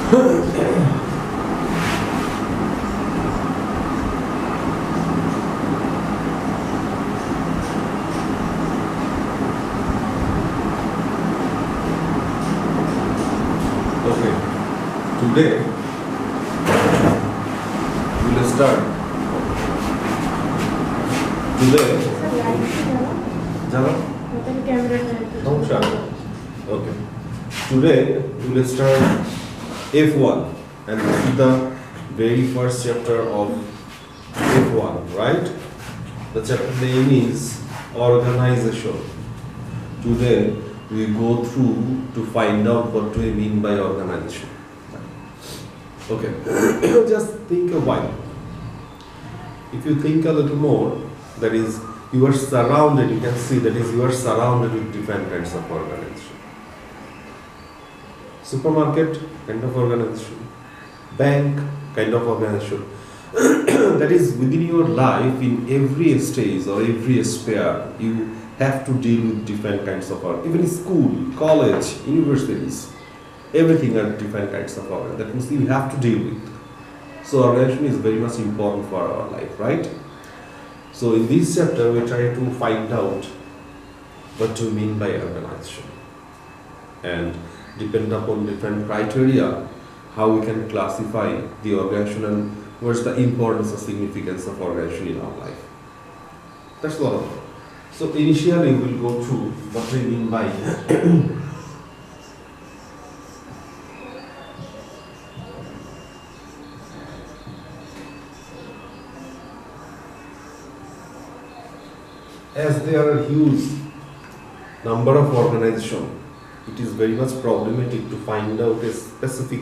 Today we will start. Today, okay. Today we will start F1, and this is the very first chapter of F1, right? The chapter name is organization. Today we go through to find out what do we mean by organization. Okay, just think a while. If you think a little more, that is, you are surrounded, you can see that is, you are surrounded with different kinds of organization. Supermarket, kind of organization. Bank, kind of organization. That is, within your life, in every stage or every sphere, you have to deal with different kinds of organization. Even school, college, universities. Everything are different kinds of organization. That means you have to deal with. So organization is very much important for our life, right? So in this chapter, we try to find out what do you mean by organization, and depend upon different criteria, how we can classify the organization and what's the importance or significance of organization in our life. That's all. So initially, we'll go through what we mean by as there are huge number of organizations, it is very much problematic to find out a specific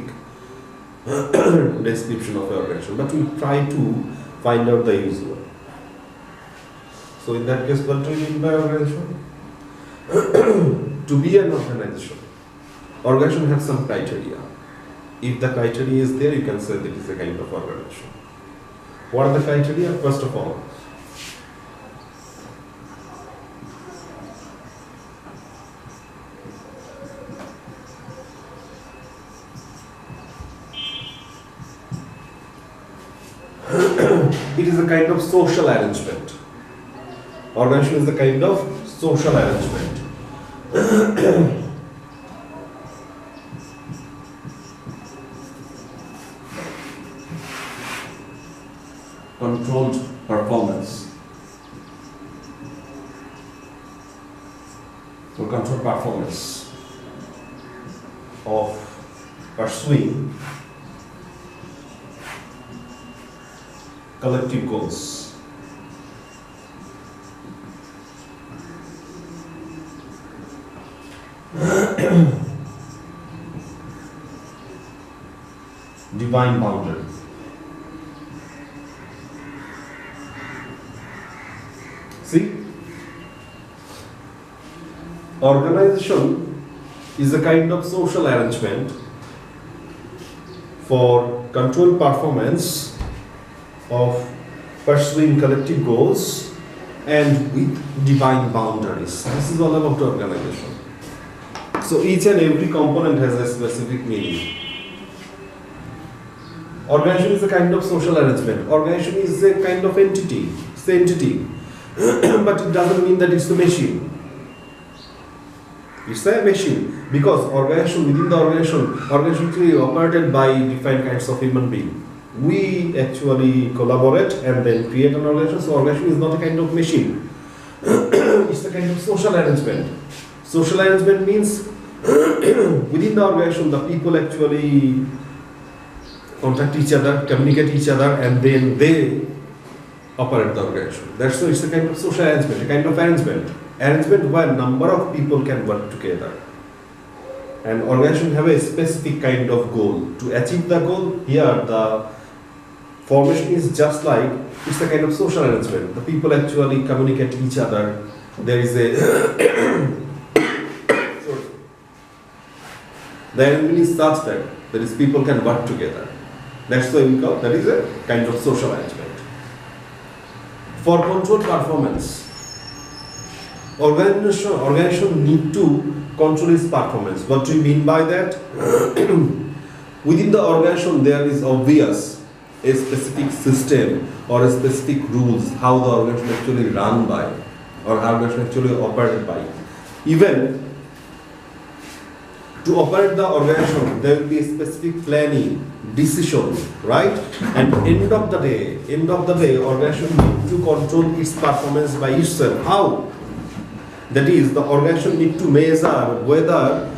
description of an organization, but we try to find out the usual. So in that case, what do we mean by organization? To be an organization has some criteria. If the criteria is there, you can say that it is a kind of organization. What are the criteria? First of all, it is a kind of social arrangement. Organization is a kind of social arrangement. Controlled performance. So controlled performance of pursuing collective goals. Divine boundary. See, organization is a kind of social arrangement for controlled performance of pursuing collective goals and with divine boundaries. This is all about organization. So each and every component has a specific meaning. Organization is a kind of social arrangement. Organization is a kind of entity. It's an entity. But it doesn't mean that it's a machine. It's a machine. Because organization, within the organization is operated by different kinds of human beings. We actually collaborate and then create an organization. So organization is not a kind of machine. It's a kind of social arrangement. Social arrangement means within the organization, the people actually contact each other, communicate each other, and then they operate the organization. That's why it's a kind of social arrangement, a kind of arrangement. Arrangement where a number of people can work together. And organization have a specific kind of goal. To achieve the goal, here the formation is just like, it's a kind of social arrangement. The people actually communicate each other. There is a the arrangement is such that is people can work together. That's why we call that is a kind of social arrangement. For controlled performance, organization need to control its performance. What do you mean by that? Within the organization, there is obvious a specific system or a specific rules how the organization actually run by or how the organization actually operated by. Even to operate the organization, there will be a specific planning, decision, right? And end of the day, organization need to control its performance by itself. How? That is, the organization need to measure whether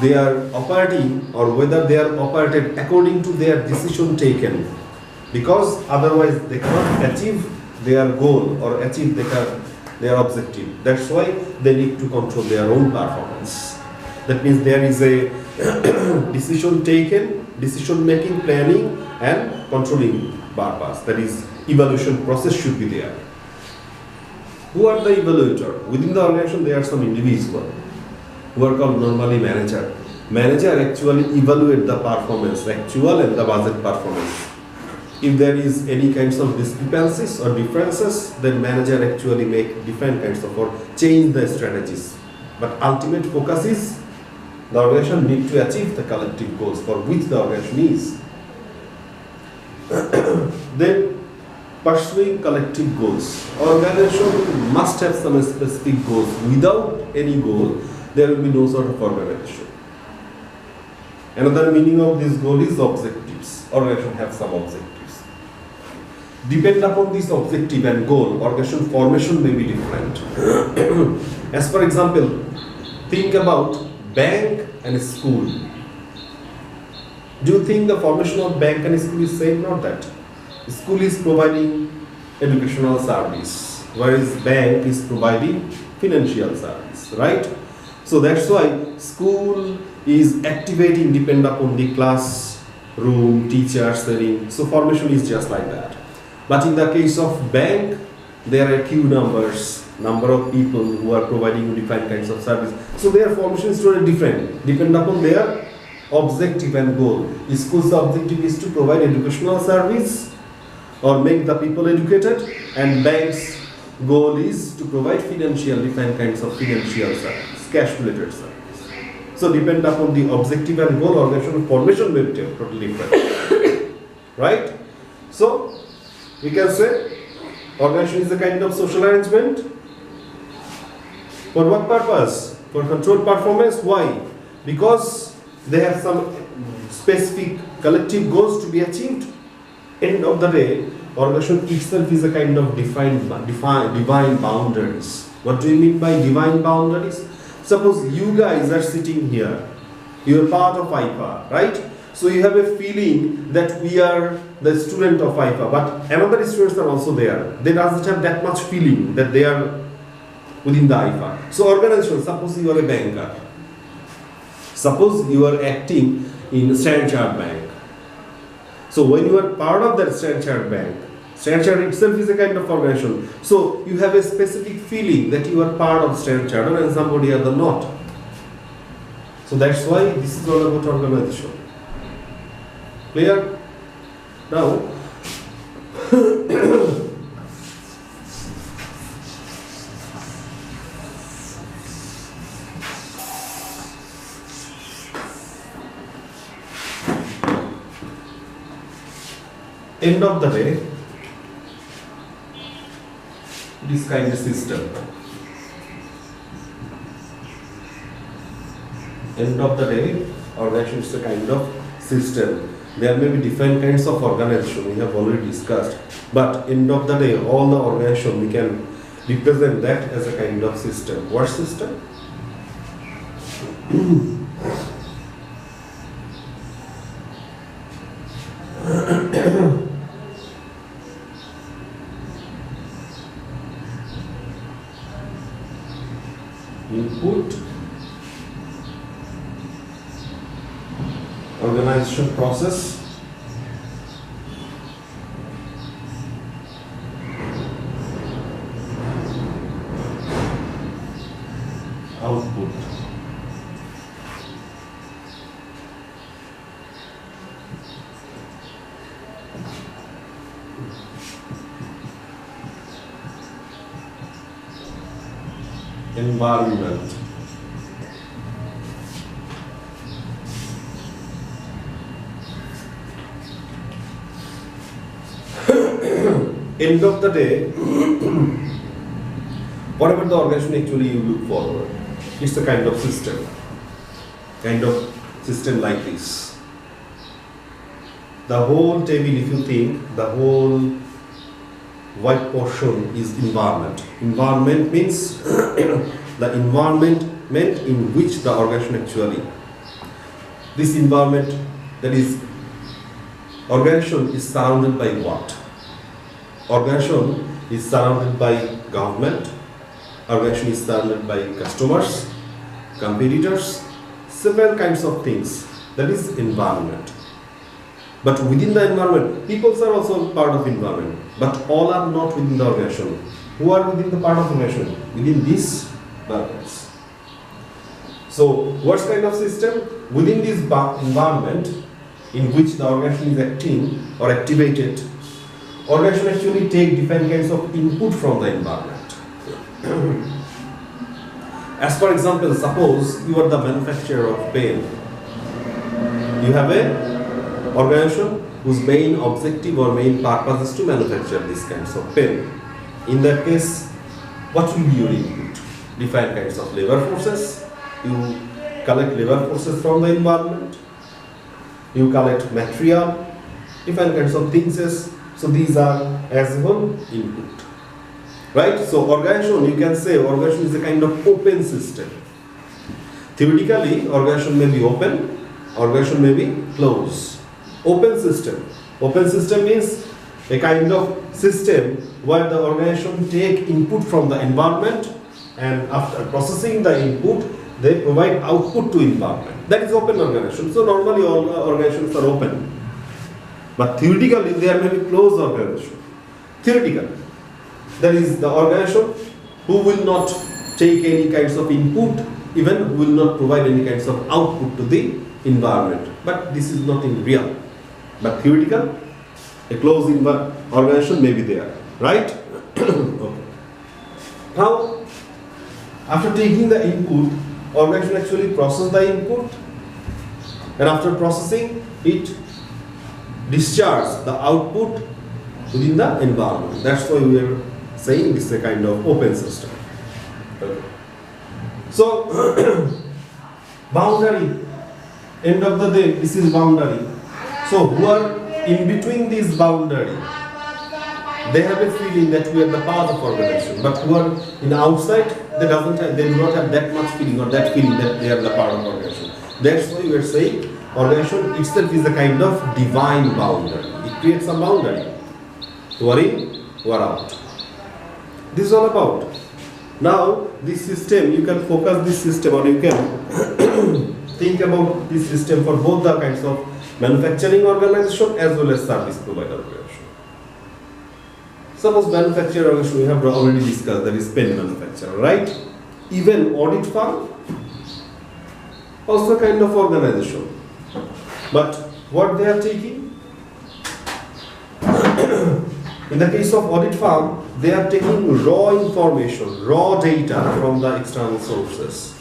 they are operating or whether they are operated according to their decision taken, because otherwise they cannot achieve their goal or achieve their objective. That's why they need to control their own performance. That means there is a decision taken, decision making, planning and controlling purpose. That is, evaluation process should be there. Who are the evaluator? Within the organization there are some individuals who are called normally manager. Manager actually evaluate the performance, actual and the budget performance. If there is any kinds of discrepancies or differences, then manager actually make different kinds of or change the strategies. But ultimate focus is the organization need to achieve the collective goals for which the organization is. Then pursuing collective goals. Organization must have some specific goals. Without any goal, there will be no sort of organization. Another meaning of this goal is objectives. Organization have some objectives. Depend upon this objective and goal, organization formation may be different. As for example, think about bank and school. Do you think the formation of bank and school is same? Not that. School is providing educational service, whereas bank is providing financial service, right? So that's why school is activating depend upon the classroom, teachers, setting. So formation is just like that. But in the case of bank, there are few numbers, number of people who are providing different kinds of service. So their formation is totally different, depend upon their objective and goal. School's objective is to provide educational service or make the people educated, and bank's goal is to provide financial, different kinds of financial service, cash related service. So depend upon the objective and goal, organization formation will be totally different. Right? So we can say organization is a kind of social arrangement. For what purpose? For control performance. Why? Because they have some specific collective goals to be achieved. End of the day, organization itself is a kind of divine boundaries. What do you mean by divine boundaries? Suppose you guys are sitting here, you are part of IPA, right? So you have a feeling that we are the student of IPA, but another students are also there. They doesn't have that much feeling that they are within the IPA. So organization, suppose you are a banker. Suppose you are acting in Standard Chartered Bank. So when you are part of that Standard Chartered Bank, Standard Chartered itself is a kind of organization. So you have a specific feeling that you are part of Standard Chartered and somebody other not. So that's why this is all about organization. Clear? Now, end of the day, this kind of system. End of the day, organization is a kind of system. There may be different kinds of organization, we have already discussed. But end of the day, all the organization, we can represent that as a kind of system. What system? Input, organization process, output. Environment. end of the day, whatever the organization actually you look forward, it's a kind of system like this. The whole table, if you think, the whole white portion is environment. Environment means the environment in which the organization actually, this environment, that is, organization is surrounded by what? Organization is surrounded by government, organization is surrounded by customers, competitors, several kinds of things. That is environment. But within the environment, people are also part of environment, but all are not within the organization. Who are within the part of organization? Within these environments. So, what kind of system? Within this environment in which the organization is acting or activated, organization actually take different kinds of input from the environment. As for example, suppose you are the manufacturer of pen. You have a organization whose main objective or main purpose is to manufacture these kinds of pen. In that case, what will be your input? Different kinds of labor forces. You collect labor forces from the environment. You collect material, different kinds of things. So these are as one input. Right? So organization, you can say organization is a kind of open system. Theoretically, organization may be open, organization may be closed. Open system. Open system means a kind of system where the organization take input from the environment, and after processing the input, they provide output to environment. That is open organization. So normally all organizations are open. But theoretically, there may be closed organization. Theoretically, that is the organization who will not take any kinds of input, even will not provide any kinds of output to the environment. But this is nothing real. But theoretical, a closed organization may be there, right? Okay. Now, after taking the input, organization actually process the input, and after processing it, discharge the output within the environment. That's why we are saying this is a kind of open system. Okay. So, boundary, end of the day, this is boundary. So, who are in between this boundary, they have a feeling that we are the part of organization, but who are in outside, they do not have that much feeling or that feeling that they are the part of organization. That's why we are saying organization itself is a kind of divine boundary. It creates a boundary. Who are in, who are out. This is all about. Now, this system, you can focus this system, or you can think about this system for both the kinds of manufacturing organization as well as service provider organization. Suppose manufacturing organization we have already discussed, that is pen manufacturer, right? Even audit firm, also kind of organization. But what they are taking? In the case of audit firm, they are taking raw information, raw data from the external sources.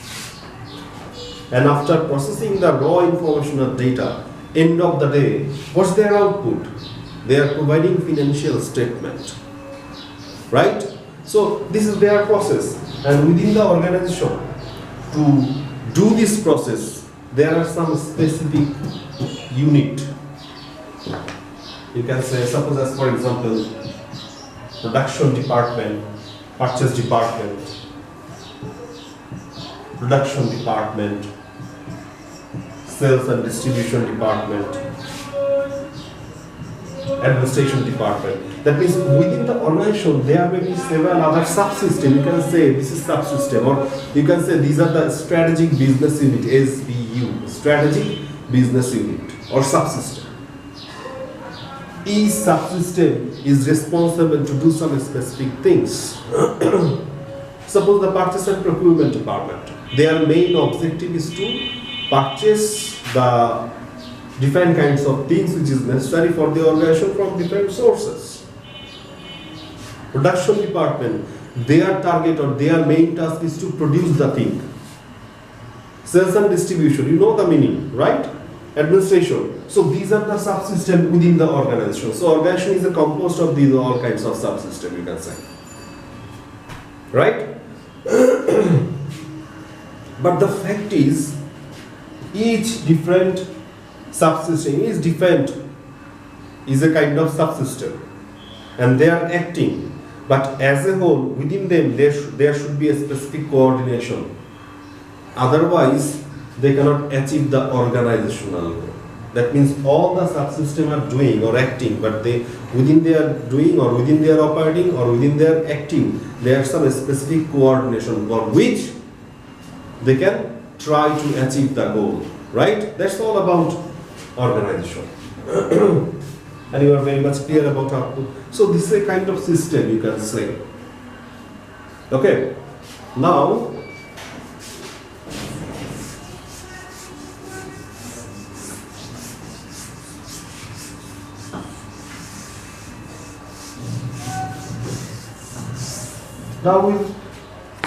And after processing the raw information or data, end of the day, what's their output? They are providing financial statement. Right? So this is their process. And within the organization, to do this process, there are some specific unit. You can say, suppose as for example, production department, purchase department, production department, sales and distribution department, administration department. That means within the organization there may be several other subsystems. You can say this is subsystem, or you can say these are the strategic business unit, SBU, strategic business unit or subsystem. Each subsystem is responsible to do some specific things. Suppose the purchase and procurement department, their main objective is to purchase the different kinds of things which is necessary for the organization from different sources. Production department, their target or their main task is to produce the thing. Sales and distribution, you know the meaning, right? Administration. So these are the subsystems within the organization. So organization is composed of these all kinds of subsystems, you can say. Right? But the fact is, each different subsystem is different, is a kind of subsystem, and they are acting. But as a whole, within them, there should be a specific coordination. Otherwise, they cannot achieve the organizational goal. That means all the subsystems are doing or acting, but they within their doing or within their operating or within their acting, there is some specific coordination for which they can try to achieve the goal. Right? That's all about organization. And you are very much clear about output. So this is a kind of system, you can say. Okay. Now,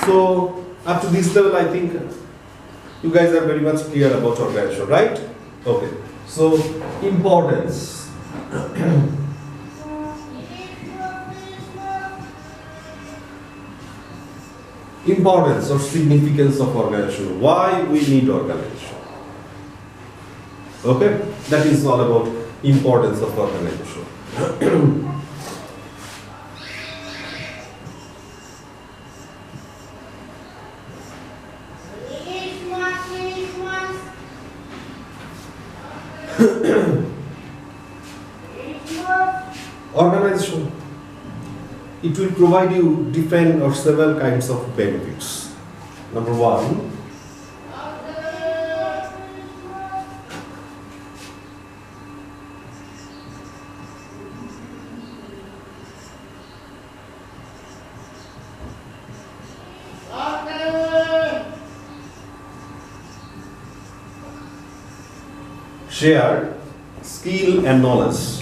so up to this level, I think you guys are very much clear about organization, right? Okay. So importance. Importance or significance of organization. Why we need organization. Okay? That is all about importance of organization. Organization, it will provide you different or several kinds of benefits. Number one, share skill and knowledge.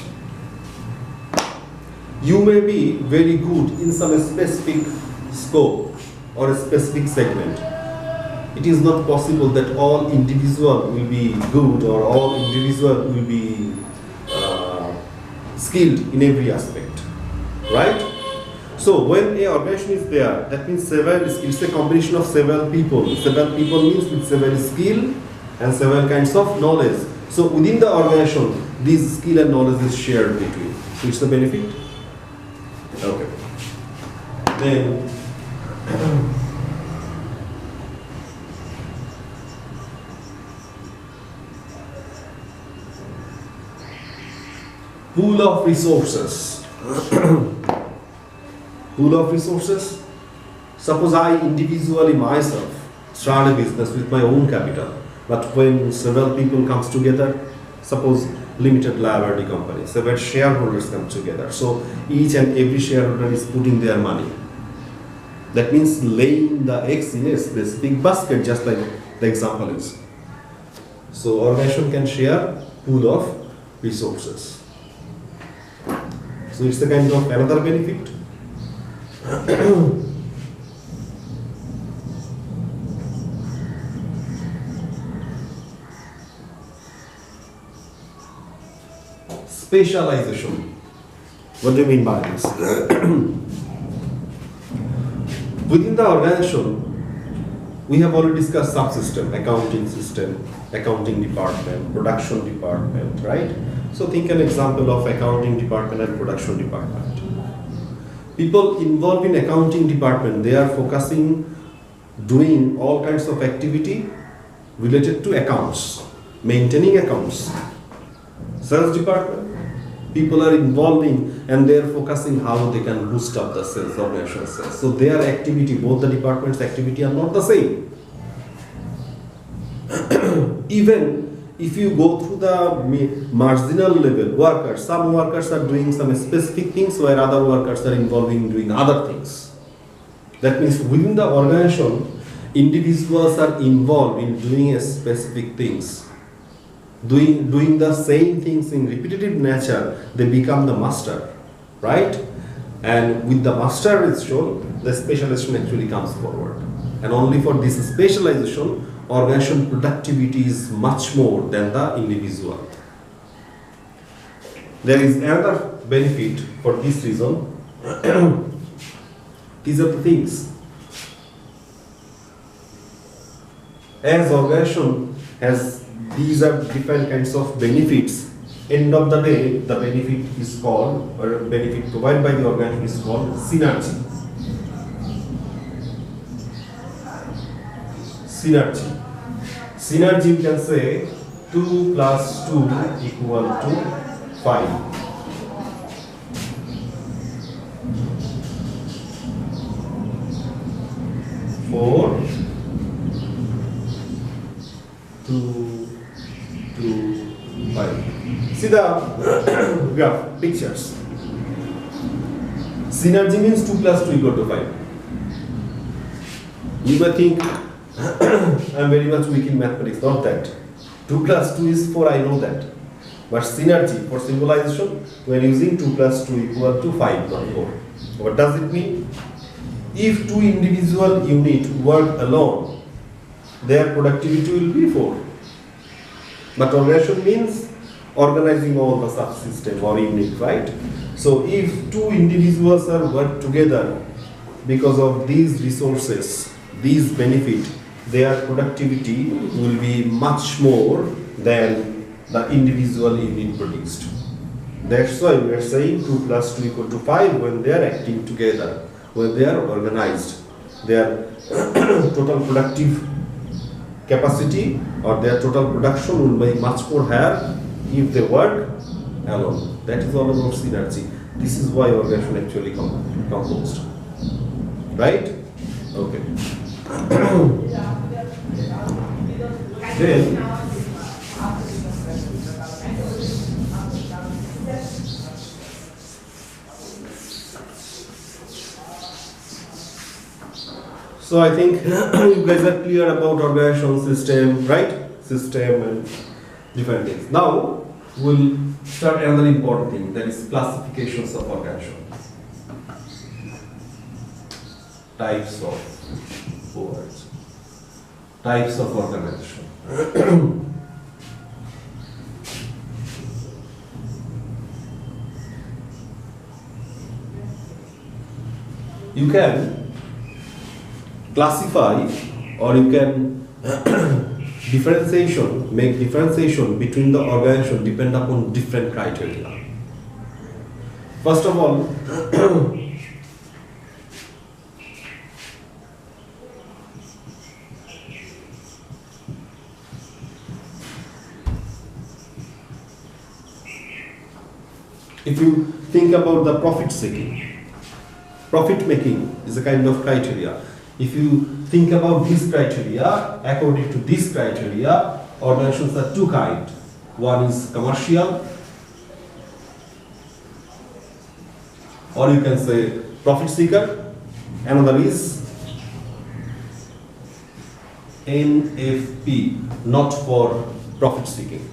You may be very good in some specific scope or a specific segment. It is not possible that all individuals will be good or all individuals will be skilled in every aspect, right? So when a organization is there, that means several skills. It's a combination of several people. Several people means with several skill and several kinds of knowledge. So within the organization, this skill and knowledge is shared between. So it's the benefit. Okay. Then pool of resources. Pool of resources. Suppose I individually myself start a business with my own capital, but when several people comes together, suppose limited liability company, several shareholders come together. So each and every shareholder is putting their money. That means laying the eggs in a specific basket, just like the example is. So organization can share pool of resources. So it's the kind of another benefit. Specialization. What do you mean by this? Within the organization, we have already discussed subsystem, accounting system, accounting department, production department, right? So think an example of accounting department and production department. People involved in accounting department, they are focusing, doing all kinds of activity related to accounts, maintaining accounts. Sales department, people are involved in and they are focusing how they can boost up the sales, organization sales. So their activity, both the departments' activity are not the same. Even if you go through the marginal level workers, some workers are doing some specific things where other workers are involved in doing other things. That means within the organization, individuals are involved in doing specific things. Doing the same things in repetitive nature, they become the master, right? And with the master is shown, the specialization actually comes forward. And only for this specialization, organization productivity is much more than the individual. There is another benefit for this reason. These are the things. As organization has these are different kinds of benefits. End of the day, the benefit is called, or benefit provided by the organization is called synergy. Synergy. Synergy, you can say 2 plus 2 equal to 5. 4, 2, 5. See the graph, pictures. Synergy means 2 plus 2 equal to 5. You may think, I am very much weak in mathematics. Not that. 2 plus 2 is 4, I know that. But synergy, for symbolization, we are using 2 plus 2 equal to 5, not 4. What does it mean? If two individual units work alone, their productivity will be 4. But organization means organizing all the subsystem or unit, right? So if two individuals are work together because of these resources, these benefit, their productivity will be much more than the individual unit produced. That's why we are saying 2 plus 2 equal to 5 when they are acting together, when they are organized. Their total productive capacity or their total production will be much more higher if they work alone. That is all about synergy. This is why organization actually composed. Right? Okay. Then so I think you guys are clear about organization system, right? System and different things. Now we'll start another important thing, that is classifications of organization. Types of words. Types of organization. You can classify or you can make differentiation between the organization depend upon different criteria. First of all, if you think about the profit seeking, profit making is a kind of criteria. If you think about this criteria, according to this criteria, organizations are two kinds. One is commercial, or you can say profit seeker. Another is NFP, not for profit seeking.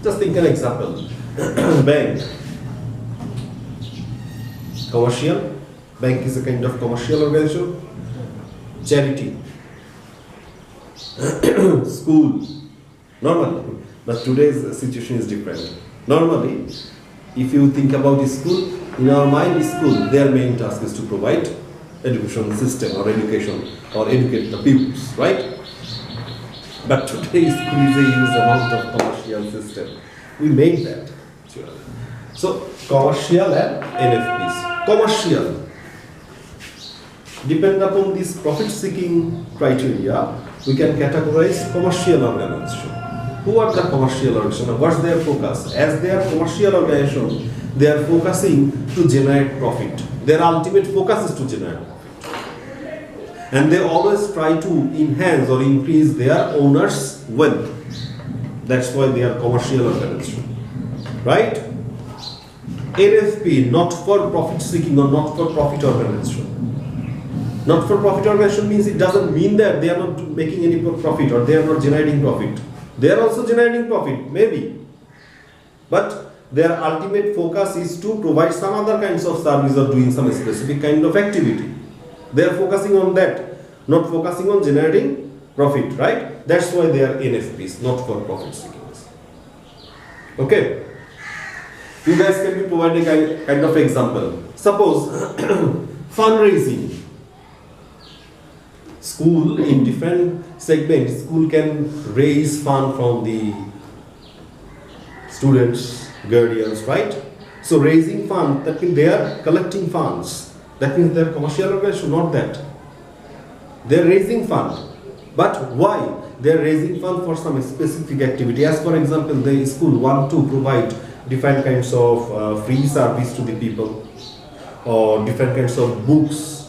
Just think an example. Bank. Commercial. Bank is a kind of commercial organization. Charity. School. Normally, but today's situation is different. Normally, if you think about the school, in our mind, school, their main task is to provide education system or education or educate the pupils, right? But today, school is a huge amount of commercial system. We made that. So, commercial and NFPs. Commercial. Depend upon this profit-seeking criteria, we can categorize commercial organization. Who are the commercial organization? What's their focus? As they are commercial organization, they are focusing to generate profit. Their ultimate focus is to generate profit. And they always try to enhance or increase their owners' wealth. That's why they are commercial organization. Right? NFP, not for profit seeking or not for profit organization. Not for profit organization means it doesn't mean that they are not making any profit or they are not generating profit. They are also generating profit, maybe. But their ultimate focus is to provide some other kinds of service or doing some specific kind of activity. They are focusing on that. not focusing on generating profit, right? That's why they are NFPs, not for profit seekers. Okay. You guys can be providing a kind of example. Suppose fundraising. School in different segments, school can raise fund from the students, guardians, right? So raising fund, that means they are collecting funds. That means they are commercial organization, not that. They are raising fund. But why? They are raising fund for some specific activity. As for example, the school want to provide different kinds of free service to the people, or different kinds of books.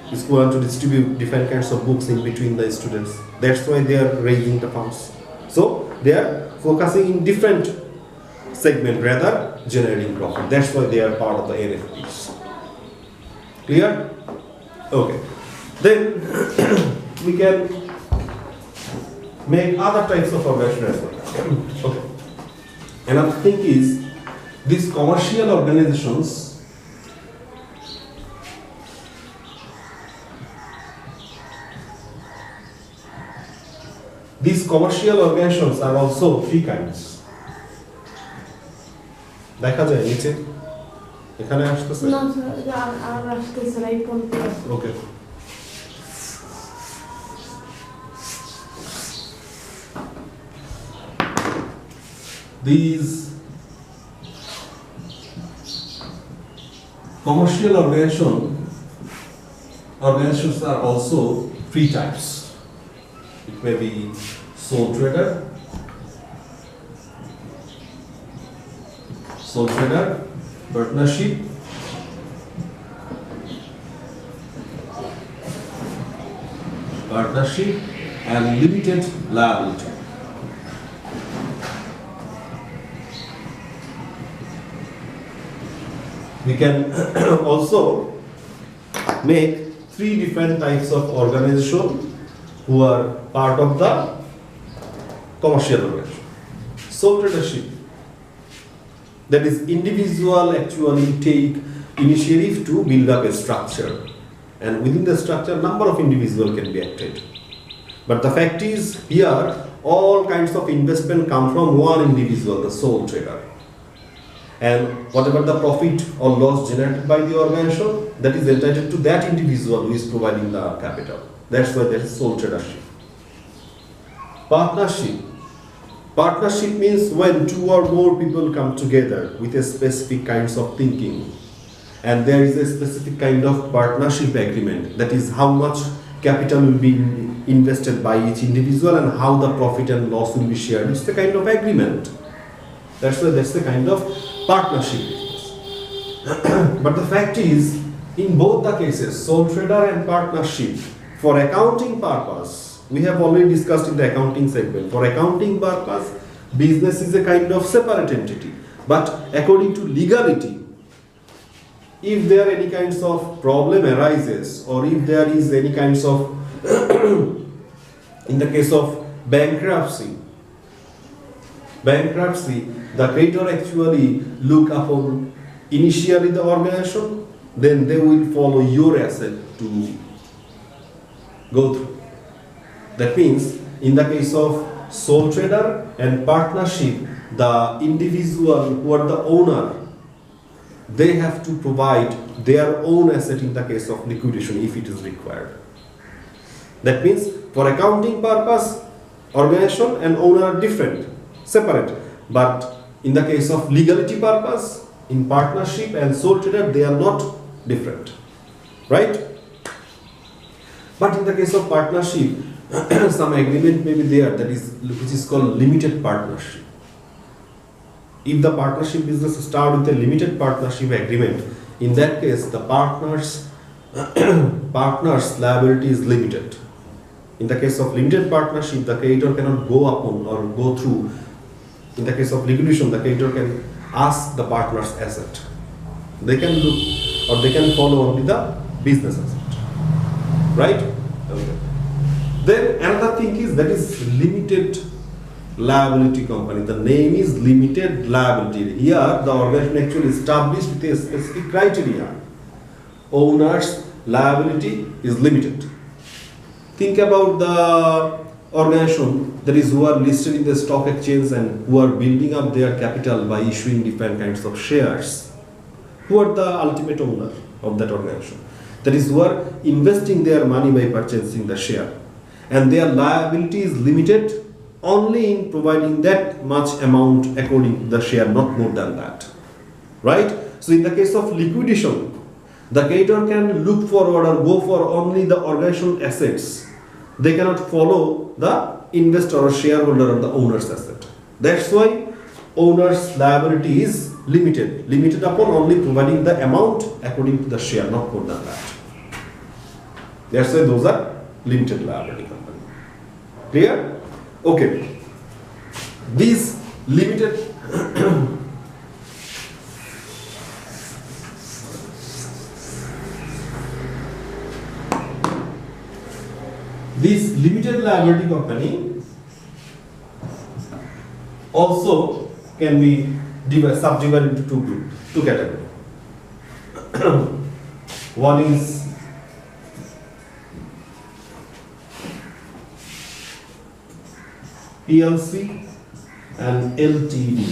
The school want to distribute different kinds of books in between the students. That's why they are raising the funds. So they are focusing in different segment rather generating profit. That's why they are part of the NFPs. Clear? Okay. Then we can make other types of organization as well. Okay. Another thing is these commercial organizations. These commercial organizations are also three kinds. দেখা যায় নিচে এখানে আসতেছে না sir আর আসতেছে না এই পর্যন্ত ওকে These commercial organizations are also three types. It may be sole trader, partnership, and limited liability. We can also make three different types of organization who are part of the commercial organization. Sole tradership, that is individual actually take initiative to build up a structure, and within the structure number of individuals can be acted. But the fact is here all kinds of investment come from one individual, the sole trader. And whatever the profit or loss generated by the organization, that is entitled to that individual who is providing the capital. That's why there is sole tradership. Partnership means when two or more people come together with a specific kinds of thinking, and there is a specific kind of partnership agreement, that is how much capital will be invested by each individual and how the profit and loss will be shared. It's the kind of agreement. That's why that's the kind of partnership. But the fact is, in both the cases, sole trader and partnership, for accounting purpose, we have already discussed in the accounting segment, for accounting purpose, business is a kind of separate entity. But according to legality, if there are any kinds of problem arises, or if there is any kinds of, in the case of bankruptcy, the creditor actually look upon initially the organization, then they will follow your asset to go through. That means in the case of sole trader and partnership, the individual who are the owner, they have to provide their own asset in the case of liquidation if it is required. That means for accounting purpose, organization and owner are different, separate. But in the case of legality purpose, in partnership and sole trader, they are not different, right? But in the case of partnership, some agreement may be there, that is which is called limited partnership. If the partnership business start with a limited partnership agreement, in that case the partners liability is limited. In the case of limited partnership, the creditor cannot go upon or go through. In the case of liquidation, the creditor can ask the partner's asset. They can look or they can follow only the business asset, right? Okay. Then another thing is that is limited liability company. The name is limited liability. Here the organization actually established with a specific criteria. Owner's liability is limited. Think about the organization that is who are listed in the stock exchange and who are building up their capital by issuing different kinds of shares. Who are the ultimate owner of that organization? That is, who are investing their money by purchasing the share, and their liability is limited only in providing that much amount according to the share, not more than that, right? So in the case of liquidation, the creditor can look forward or go for only the organizational assets. They cannot follow the investor or shareholder or the owner's asset. That's why owner's liability is limited upon only providing the amount according to the share, not more than that. That's why those are limited liability company. Clear? Okay. These limited this limited liability company also can be subdivided into two categories. One is PLC and LTD.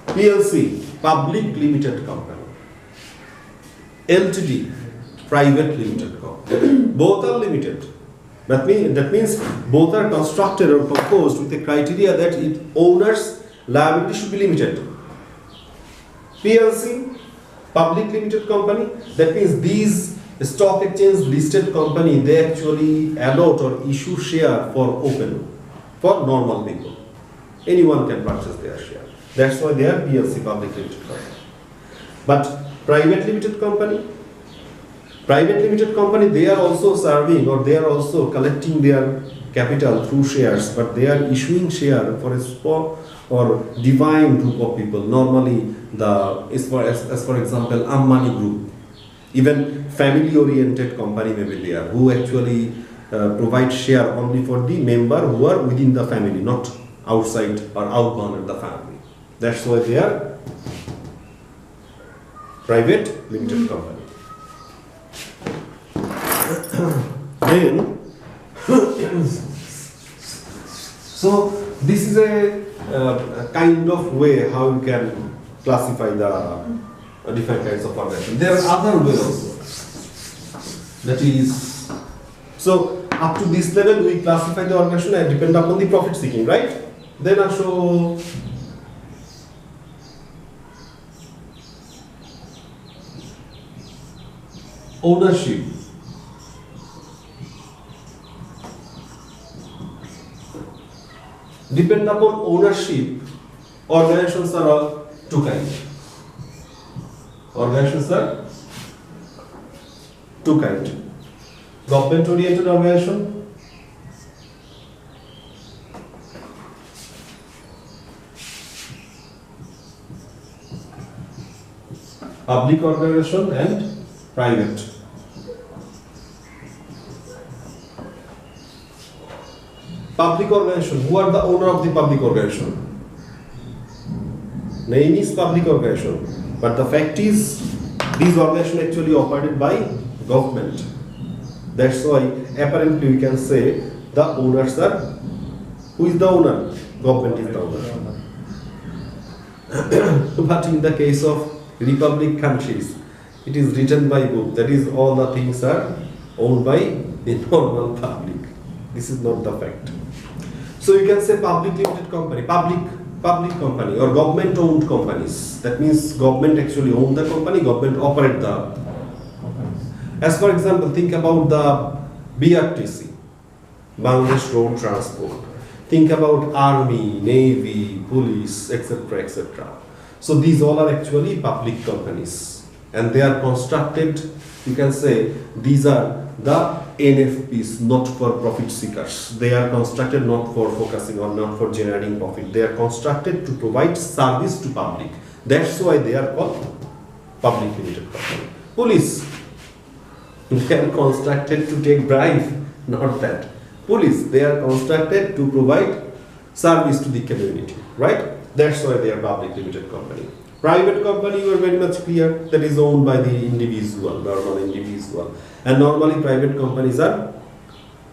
PLC, public limited company. LTD, private limited company. Both are limited. That means both are constructed or composed with a criteria that its owner's liability should be limited. PLC, public limited company, that means these stock exchange listed company, they actually allot or issue share for open, for normal people. Anyone can purchase their share. That's why they are PLC, public limited company. But private limited company, they are also serving or they are also collecting their capital through shares, but they are issuing share for a small or defined group of people. Normally, as for example, Ambani Group, even family-oriented company may be there who actually provide share only for the member who are within the family, not outside or outbound of the family. That's why they are private limited company. Then, so this is a kind of way how you can classify the different kinds of organization. There are other ways also. That is, so up to this level we classify the organization and depend upon the profit seeking, right? Then I show ownership. Depend upon ownership, organizations are of two kinds. Organizations are two kinds. Government-oriented organization, public organization, and private. Public organization. Who are the owner of the public organization? Name is public organization, but the fact is these organizations actually operated by government. That's why apparently we can say the owners are, who is the owner? Government is the owner. But in the case of republic countries, it is written by book. That is, all the things are owned by the normal public. This is not the fact. So you can say public limited company, public company or government owned companies. That means government actually own the company, government operate the company. As for example, think about the BRTC, Bangladesh Road Transport. Think about Army, Navy, Police, etc., etc. So these all are actually public companies, and they are constructed, you can say, these are the NFPs, not for profit seekers. They are constructed not for focusing or not for generating profit. They are constructed to provide service to public. That's why they are called public limited company. Police, they are constructed to take bribe, not that. Police, they are constructed to provide service to the community, right? That's why they are public limited company. Private company, you are very much clear, that is owned by the individual, normal individual. And normally private companies are,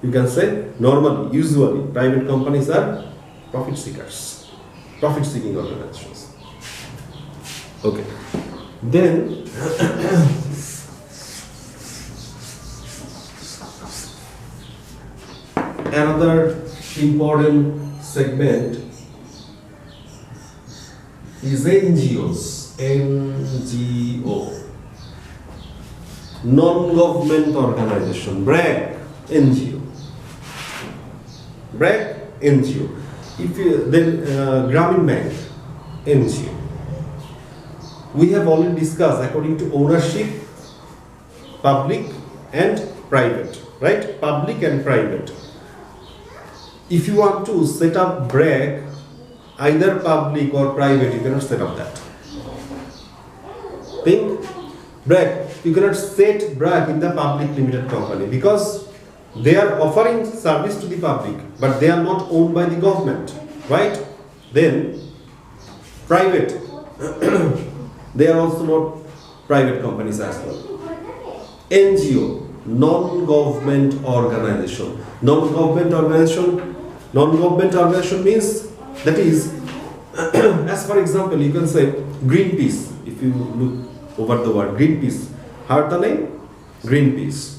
you can say, normally, usually, private companies are profit seekers, profit seeking organizations. Okay. Then, another important segment is NGOs. NGO. Non-government organization. BRAC. NGO. BRAC. NGO. If you, then Grameen Bank. NGO. We have already discussed according to ownership, public and private, right? Public and private. If you want to set up BRAC, either public or private, you cannot set up that. Think, BRAC, you cannot set BRAC in the public limited company because they are offering service to the public, but they are not owned by the government, right? Then, private, they are also not private companies as well. NGO, non-government organization. Non-government organization means, that is, as for example, you can say Greenpeace. If you look over the word Greenpeace, heard the name? Greenpeace.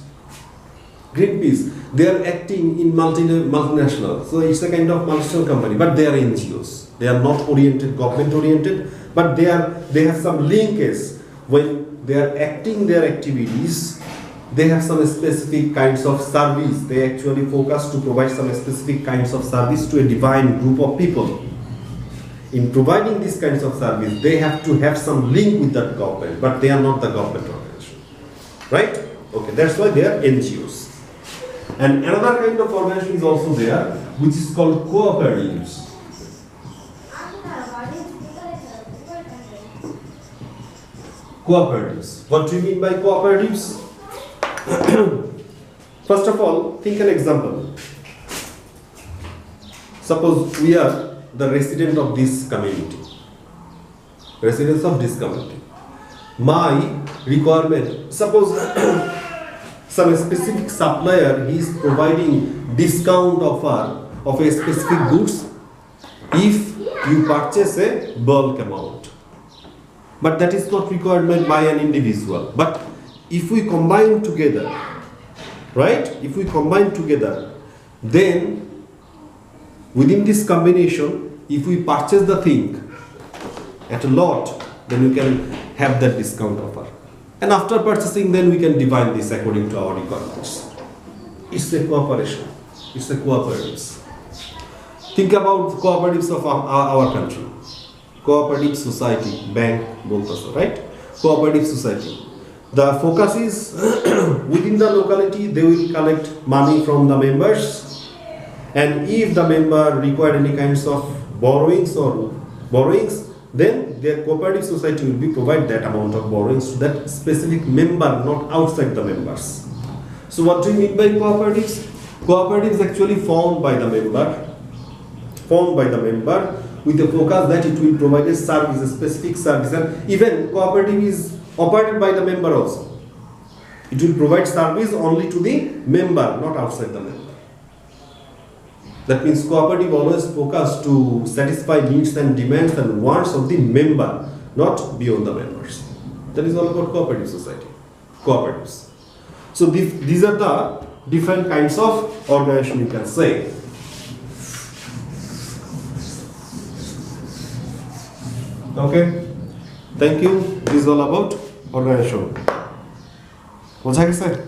Greenpeace, they are acting in multinational. So it's a kind of multinational company, but they are NGOs. They are not oriented, government oriented, but they have some linkage. When they are acting their activities, they have some specific kinds of service. They actually focus to provide some specific kinds of service to a defined group of people. In providing these kinds of service, they have to have some link with that government, but they are not the government organization. Right? Okay, that's why they are NGOs. And another kind of organization is also there, which is called cooperatives. Cooperatives. What do you mean by cooperatives? First of all, think an example. Suppose we are the resident of this community. Residents of this community. My requirement, suppose some specific supplier is providing discount offer of a specific goods if you purchase a bulk amount. But that is not requirement by an individual. But if we combine together, right? If we combine together, then within this combination, if we purchase the thing at a lot, then we can have that discount offer. And after purchasing, then we can divide this according to our requirements. It's a cooperation. It's a cooperatives. Think about cooperatives of our country. Cooperative society, bank, both, right? Cooperative society. The focus is within the locality, they will collect money from the members, and if the member require any kinds of borrowings, then their cooperative society will be provide that amount of borrowings to that specific member, not outside the members. So what do you mean by cooperatives? Cooperatives actually formed by the member with the focus that it will provide a service, a specific service, and even cooperative is operated by the member also. It will provide service only to the member, not outside the member. That means cooperative always focus to satisfy needs and demands and wants of the member, not beyond the members. That is all about cooperative society, cooperatives. So these are the different kinds of organization, you can say. Okay, thank you. This is all about organization. What's I say?